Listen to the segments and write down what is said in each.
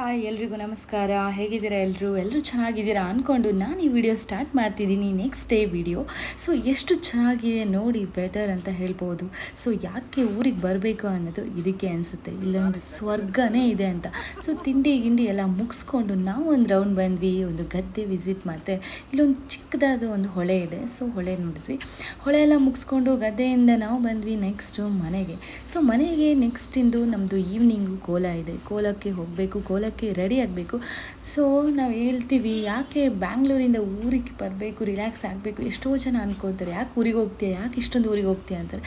Hi ಎಲ್ರಿಗೂ ನಮಸ್ಕಾರ. ಹೇಗಿದ್ದೀರಾ ಎಲ್ಲರೂ ಚೆನ್ನಾಗಿದ್ದೀರಾ ಅಂದ್ಕೊಂಡು ನಾನು ಈ ವಿಡಿಯೋ ಸ್ಟಾರ್ಟ್ ಮಾಡ್ತಿದ್ದೀನಿ. Next day video. ಸೊ ಎಷ್ಟು ಚೆನ್ನಾಗಿದೆ ನೋಡಿ ವೆದರ್ ಅಂತ ಹೇಳ್ಬೋದು. ಸೊ ಯಾಕೆ ಊರಿಗೆ ಬರಬೇಕು ಅನ್ನೋದು ಇದಕ್ಕೆ ಅನಿಸುತ್ತೆ. ಇಲ್ಲೊಂದು ಸ್ವರ್ಗನೇ ಇದೆ ಅಂತ. ಸೊ ತಿಂಡಿ ಗಿಂಡಿ ಎಲ್ಲ ಮುಗಿಸ್ಕೊಂಡು ನಾವು ಒಂದು ರೌಂಡ್ ಬಂದ್ವಿ. ಒಂದು ಗದ್ದೆ ವಿಸಿಟ್ ಮತ್ತು ಇಲ್ಲೊಂದು ಚಿಕ್ಕದಾದ ಒಂದು ಹೊಳೆ ಇದೆ. ಸೊ ಹೊಳೆ ನೋಡಿದ್ವಿ. ಹೊಳೆ ಎಲ್ಲ ಮುಗಿಸ್ಕೊಂಡು ಗದ್ದೆಯಿಂದ ನಾವು ಬಂದ್ವಿ ನೆಕ್ಸ್ಟು ಮನೆಗೆ. ಸೊ ಮನೆಗೆ ನೆಕ್ಸ್ಟಿಂದು ನಮ್ಮದು ಈವ್ನಿಂಗು ಕೋಲ ಇದೆ. ಕೋಲಕ್ಕೆ ಹೋಗಬೇಕು, ಕೋಲಕ್ಕೆ ರೆಡಿ ಆಗಬೇಕು. ಸೊ ನಾವು ಹೇಳ್ತೀವಿ ಯಾಕೆ ಬ್ಯಾಂಗ್ಳೂರಿಂದ ಊರಿಗೆ ಬರಬೇಕು, ರಿಲ್ಯಾಕ್ಸ್ ಆಗಬೇಕು. ಎಷ್ಟೋ ಜನ ಅನ್ಕೊಳ್ತಾರೆ ಯಾಕೆ ಊರಿಗೆ ಹೋಗ್ತೀಯ, ಯಾಕೆ ಇಷ್ಟೊಂದು ಊರಿಗೆ ಹೋಗ್ತೀಯ ಅಂತಾರೆ.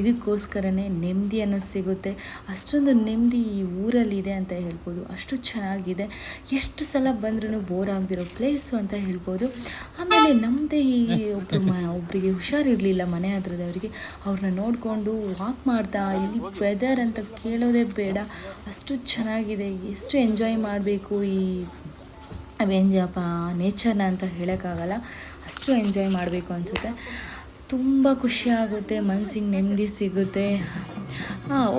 ಇದಕ್ಕೋಸ್ಕರನೇ ನೆಮ್ಮದಿ ಅನ್ನೋದು ಸಿಗುತ್ತೆ. ಅಷ್ಟೊಂದು ನೆಮ್ಮದಿ ಈ ಊರಲ್ಲಿದೆ ಅಂತ ಹೇಳ್ಬೋದು. ಅಷ್ಟು ಚೆನ್ನಾಗಿದೆ. ಎಷ್ಟು ಸಲ ಬಂದ್ರೂ ಬೋರ್ ಆಗದಿರೋ ಪ್ಲೇಸು ಅಂತ ಹೇಳ್ಬೋದು. ಆಮೇಲೆ ನಮ್ಮದೇ ಈ ಒಬ್ಬರಿಗೆ ಹುಷಾರಿರಲಿಲ್ಲ ಮನೆ ಹತ್ರದವರಿಗೆ. ಅವ್ರನ್ನ ನೋಡಿಕೊಂಡು ವಾಕ್ ಮಾಡ್ತಾ ಇಲ್ಲಿ ವೆದರ್ ಅಂತ ಕೇಳೋದೇ ಬೇಡ, ಅಷ್ಟು ಚೆನ್ನಾಗಿದೆ. ಎಷ್ಟು ಎಂಜಾಯ್ ಮಾಡಬೇಕು ಈ ನೇಚರ್ನ ಅಂತ ಹೇಳೋಕ್ಕಾಗಲ್ಲ. ಅಷ್ಟು ಎಂಜಾಯ್ ಮಾಡಬೇಕು ಅನಿಸುತ್ತೆ. ತುಂಬ ಖುಷಿಯಾಗುತ್ತೆ, ಮನಸ್ಸಿಗೆ ನೆಮ್ಮದಿ ಸಿಗುತ್ತೆ.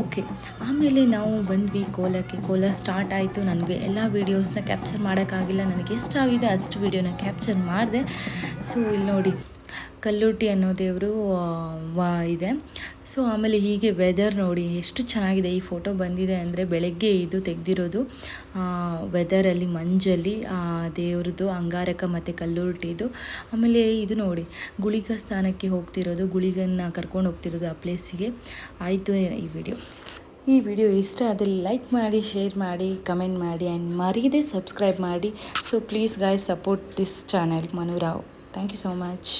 ಓಕೆ. ಆಮೇಲೆ ನಾವು ಬಂದ್ವಿ ಕೋಲಕ್ಕೆ. ಕೋಲ ಸ್ಟಾರ್ಟ್ ಆಯಿತು. ನನಗೆ ಎಲ್ಲ ವೀಡಿಯೋಸ್ನ ಕ್ಯಾಪ್ಚರ್ ಮಾಡೋಕ್ಕಾಗಿಲ್ಲ. ನನಗೆ ಎಷ್ಟಾಗಿದೆ ಅಷ್ಟು ವೀಡಿಯೋನ ಕ್ಯಾಪ್ಚರ್ ಮಾಡಿದೆ. ಸೊ ಇಲ್ಲಿ ನೋಡಿ ಕಲ್ಲುಟ್ಟಿ ಅನ್ನೋ ದೇವರು ಇದೆ. ಸೊ ಆಮೇಲೆ ಹೀಗೆ ವೆದರ್ ನೋಡಿ ಎಷ್ಟು ಚೆನ್ನಾಗಿದೆ. ಈ ಫೋಟೋ ಬಂದಿದೆ ಅಂದರೆ ಬೆಳಗ್ಗೆ ಇದು ತೆಗೆದಿರೋದು. ವೆದರಲ್ಲಿ ಮಂಜಲ್ಲಿ ದೇವ್ರದ್ದು ಅಂಗಾರಕ ಮತ್ತು ಕಲ್ಲುಟ್ಟಿದು. ಆಮೇಲೆ ಇದು ನೋಡಿ ಗುಳಿಗ ಸ್ಥಾನಕ್ಕೆ ಹೋಗ್ತಿರೋದು, ಗುಳಿಗನ್ನ ಕರ್ಕೊಂಡು ಹೋಗ್ತಿರೋದು ಆ ಪ್ಲೇಸಿಗೆ. ಆಯಿತು ಈ ವಿಡಿಯೋ ಇಷ್ಟ ಆದರೆ ಲೈಕ್ ಮಾಡಿ, ಶೇರ್ ಮಾಡಿ, ಕಮೆಂಟ್ ಮಾಡಿ ಆ್ಯಂಡ್ ಮರೀದೆ ಸಬ್ಸ್ಕ್ರೈಬ್ ಮಾಡಿ. So please guys support this channel Manurao. Thank you so much.